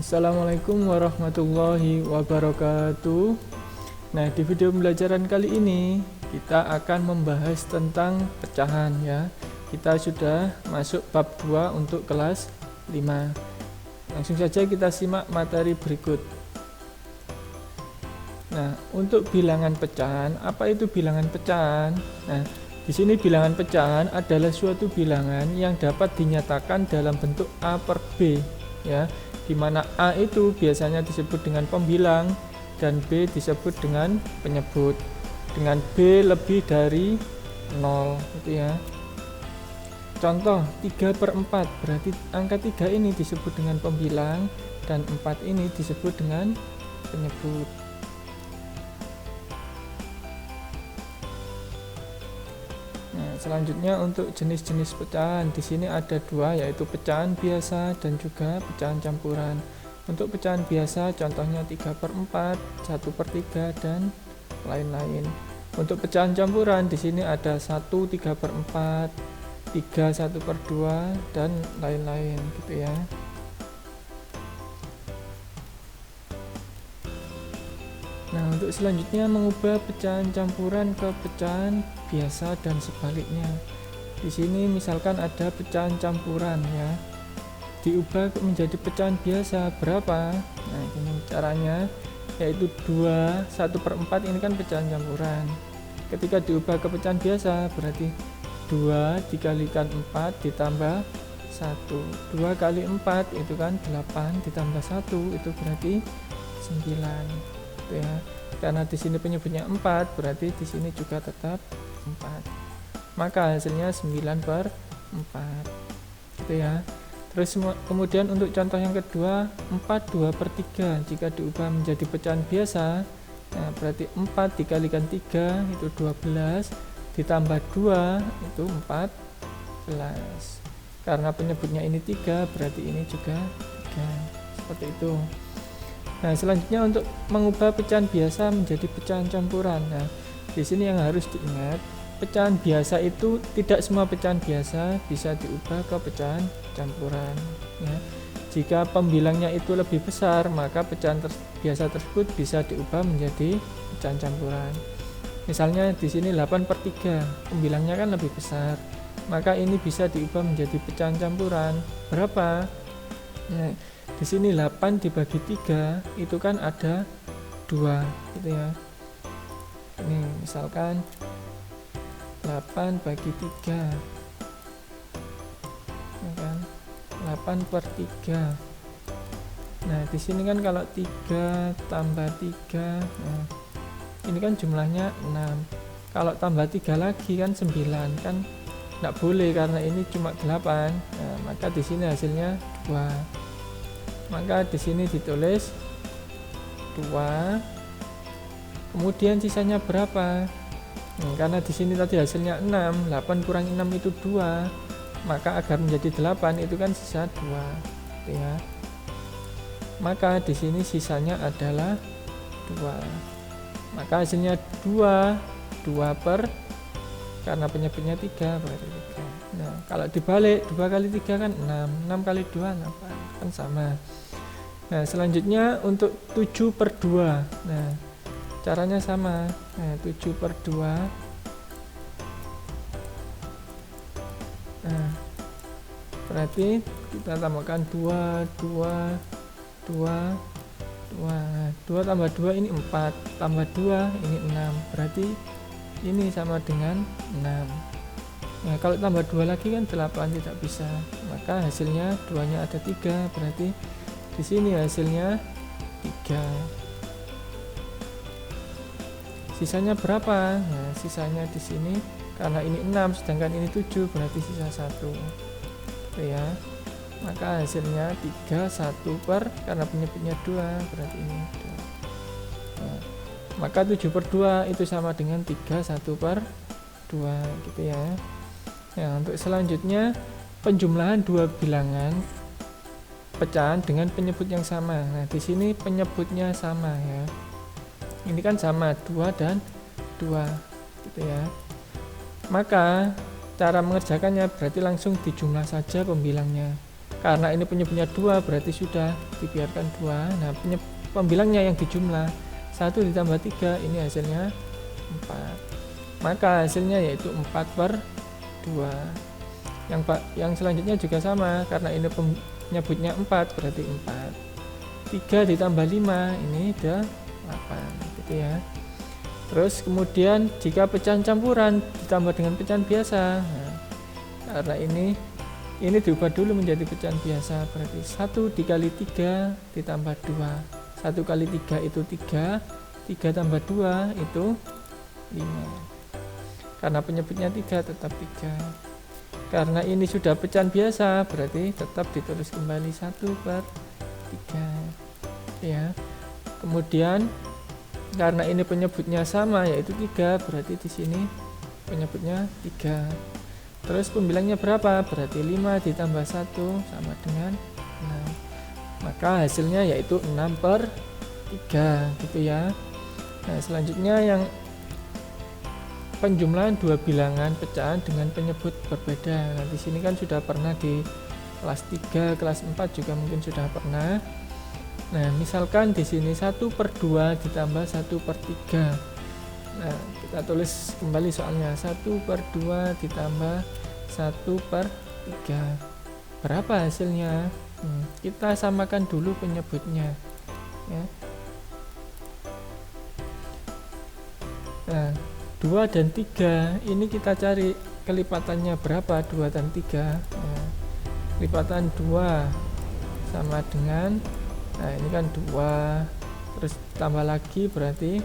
Assalamualaikum warahmatullahi wabarakatuh. Nah, di video pembelajaran kali ini kita akan membahas tentang pecahan ya. Kita sudah masuk bab 2 untuk kelas 5. Langsung saja kita simak materi berikut. Nah, untuk bilangan pecahan, apa itu bilangan pecahan? Nah, di sini bilangan pecahan adalah suatu bilangan yang dapat dinyatakan dalam bentuk A per B ya, di mana A itu biasanya disebut dengan pembilang dan B disebut dengan penyebut, dengan B lebih dari 0 gitu ya. Contoh 3/4 berarti angka 3 ini disebut dengan pembilang dan 4 ini disebut dengan penyebut. Nah, selanjutnya untuk jenis-jenis pecahan di sini ada dua, yaitu pecahan biasa dan juga pecahan campuran. Untuk pecahan biasa contohnya 3/4, 1/3 dan lain-lain. Untuk pecahan campuran di sini ada 1 3/4, 3 1/2 dan lain-lain gitu ya. Nah, untuk selanjutnya mengubah pecahan campuran ke pecahan biasa dan sebaliknya. Di sini misalkan ada pecahan campuran ya, diubah menjadi pecahan biasa berapa? Nah, ini caranya, yaitu 2 1/4 ini kan pecahan campuran. Ketika diubah ke pecahan biasa berarti 2 dikalikan 4 ditambah 1. 2 kali 4 itu kan 8 ditambah 1 itu berarti 9. Ya, karena di sini penyebutnya 4 berarti di sini juga tetap 4, maka hasilnya 9/4 gitu ya. Terus kemudian untuk contoh yang kedua 4 2/3 jika diubah menjadi pecahan biasa, nah berarti 4 dikalikan 3 itu 12 ditambah 2 itu 14, karena penyebutnya ini 3 berarti ini juga 3, seperti itu. Nah, selanjutnya untuk mengubah pecahan biasa menjadi pecahan campuran. Nah, di sini yang harus diingat, pecahan biasa itu tidak semua pecahan biasa bisa diubah ke pecahan campuran ya. Jika pembilangnya itu lebih besar, maka pecahan biasa tersebut bisa diubah menjadi pecahan campuran. Misalnya di sini 8/3, pembilangnya kan lebih besar, maka ini bisa diubah menjadi pecahan campuran. Berapa? Nah, di sini 8 dibagi 3 itu kan ada 2 gitu ya. Ini misalkan 8 bagi 3 ya kan, 8/3. Nah, di sini kan kalau 3 tambah 3, nah, ini kan jumlahnya 6. Kalau tambah 3 lagi kan 9, kan enggak boleh karena ini cuma 8. Nah, maka di sini hasilnya 2. Maka di sini ditulis 2. Kemudian sisanya berapa? Karena di sini tadi hasilnya 6, 8 kurang 6 itu 2. Maka agar menjadi 8 itu kan sisa 2, gitu ya. Maka di sini sisanya adalah 2. Maka hasilnya 2 karena penyebutnya 3 berarti 3. Nah, kalau dibalik 2 kali 3 kan 6, 6 kali 2 8, kan sama. Nah, selanjutnya untuk 7/2. Nah, caranya sama. Nah, 7/2. Nah, berarti kita tambahkan 2 tambah 2 ini 4, tambah 2 ini 6, berarti ini sama dengan 6. Nah, kalau tambah 2 lagi kan 8, tidak bisa, maka hasilnya 2 nya ada 3, berarti di sini hasilnya 3. Sisanya berapa? Nah, sisanya di sini karena ini 6 sedangkan ini 7 berarti sisa 1. Gitu ya. Maka hasilnya 3 1 karena penyebutnya 2 berarti ini 2. Nah, maka 7/2 itu sama dengan 3 1/2 gitu ya. Nah, untuk selanjutnya penjumlahan dua bilangan pecahan dengan penyebut yang sama. Nah, di sini penyebutnya sama ya. Ini kan sama 2 dan 2 gitu ya. Maka cara mengerjakannya berarti langsung dijumlah saja pembilangnya. Karena ini penyebutnya 2 berarti sudah dibiarkan 2. Nah, pembilangnya yang dijumlah 1 ditambah 3 ini hasilnya 4. Maka hasilnya yaitu 4/2. Yang selanjutnya juga sama, karena ini penyebutnya 4 berarti 4. 3 ditambah 5 ini udah 8 gitu ya. Terus kemudian jika pecahan campuran ditambah dengan pecahan biasa, nah, karena ini diubah dulu menjadi pecahan biasa, berarti 1 dikali 3 ditambah 2. 1 kali 3 itu 3, 3 tambah 2 itu 5. Karena penyebutnya 3 tetap 3. Karena ini sudah pecahan biasa berarti tetap ditulis kembali 1/3 ya. Kemudian karena ini penyebutnya sama yaitu 3 berarti di sini penyebutnya 3. Terus pembilangnya berapa? Berarti 5 ditambah 1 sama dengan 6. Maka hasilnya yaitu 6/3 gitu ya. Nah, selanjutnya yang penjumlahan dua bilangan pecahan dengan penyebut berbeda. Nah, di sini kan sudah pernah di kelas 3, kelas 4 juga mungkin sudah pernah. Nah, misalkan di sini 1/2 ditambah 1/3. Nah, kita tulis kembali soalnya 1/2 ditambah 1/3. Berapa hasilnya? Kita samakan dulu penyebutnya ya. Nah, 2 dan 3 ini kita cari kelipatannya berapa, 2 dan 3. Nah, lipatan 2 sama dengan, nah ini kan 2 terus tambah lagi berarti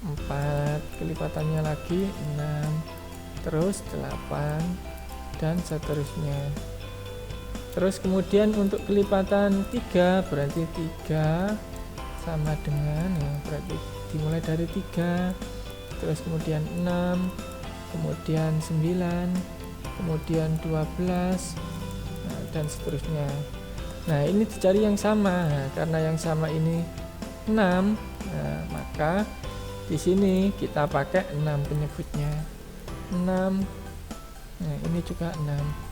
4, kelipatannya lagi 6, terus 8 dan seterusnya. Terus kemudian untuk kelipatan 3 berarti 3 sama dengan ya, berarti dimulai dari 3, terus kemudian 6, kemudian 9, kemudian 12, nah, dan seterusnya. Nah, ini dicari yang sama. Nah, karena yang sama ini 6, nah, maka di sini kita pakai 6 penyebutnya. 6. Nah, ini juga 6.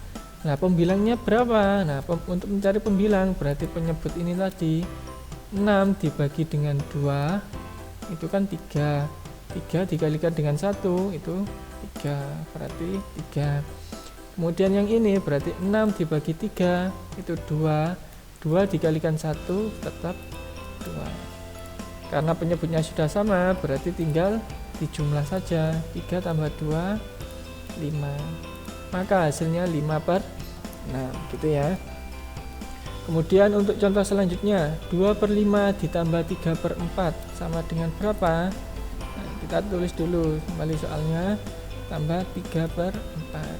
Nah, pembilangnya berapa? Nah, untuk mencari pembilang berarti penyebut ini tadi 6 dibagi dengan 2 itu kan 3. 3 dikalikan dengan 1 itu 3, berarti 3. Kemudian yang ini berarti 6 dibagi 3 itu 2. 2 dikalikan 1 tetap 2. Karena penyebutnya sudah sama berarti tinggal dijumlah saja. 3 tambah 2 5. Maka hasilnya 5/6 gitu ya. Kemudian untuk contoh selanjutnya 2/5 ditambah 3/4 sama dengan berapa? Nah, kita tulis dulu kembali soalnya, tambah 3/4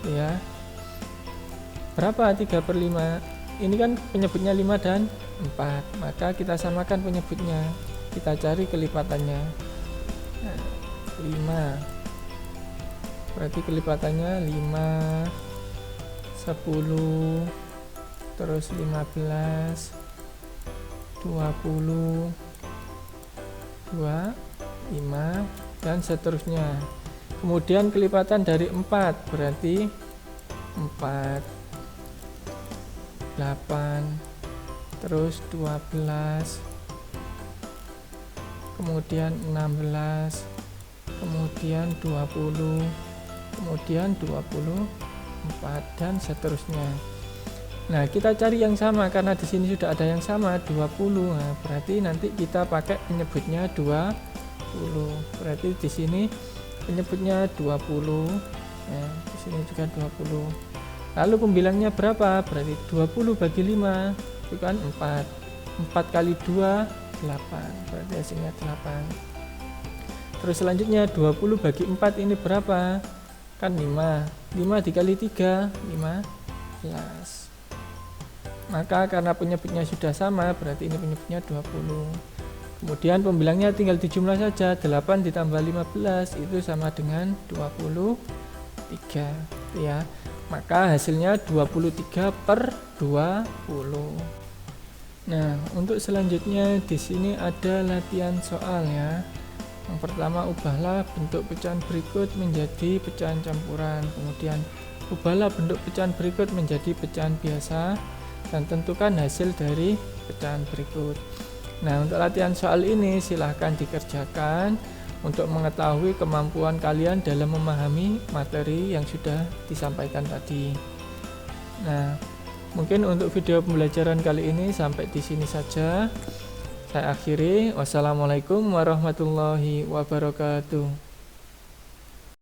ya. Berapa 3/5? Ini kan penyebutnya 5 dan 4, maka kita samakan penyebutnya, kita cari kelipatannya. Nah, 5 berarti kelipatannya 5, 10, terus 15, 20, 2, 5 dan seterusnya. Kemudian kelipatan dari 4 berarti 4, 8, terus 12, kemudian 16, kemudian 20, kemudian 24 dan seterusnya. Nah, kita cari yang sama karena di sini sudah ada yang sama 20. Nah, berarti nanti kita pakai penyebutnya 20. Berarti di sini penyebutnya 20. Nah, di sini juga 20. Lalu pembilangnya berapa? Berarti 20 bagi 5 itu kan 4. 4 kali 2 8. Berarti hasilnya 8. Terus selanjutnya 20 bagi 4 ini berapa? Kan 5. 5 dikali 3 15. Maka karena penyebutnya sudah sama berarti ini penyebutnya 20. Kemudian pembilangnya tinggal dijumlah saja, 8 ditambah 15 itu sama dengan 23 ya. Maka hasilnya 23/20. Nah, untuk selanjutnya di sini ada latihan soal ya. Yang pertama, ubahlah bentuk pecahan berikut menjadi pecahan campuran. Kemudian Ubahlah bentuk pecahan berikut menjadi pecahan biasa dan tentukan hasil dari pecahan berikut. Nah, untuk latihan soal ini silahkan dikerjakan untuk mengetahui kemampuan kalian dalam memahami materi yang sudah disampaikan tadi. Nah, mungkin untuk video pembelajaran kali ini sampai di sini saja. Saya akhiri. Wassalamualaikum warahmatullahi wabarakatuh.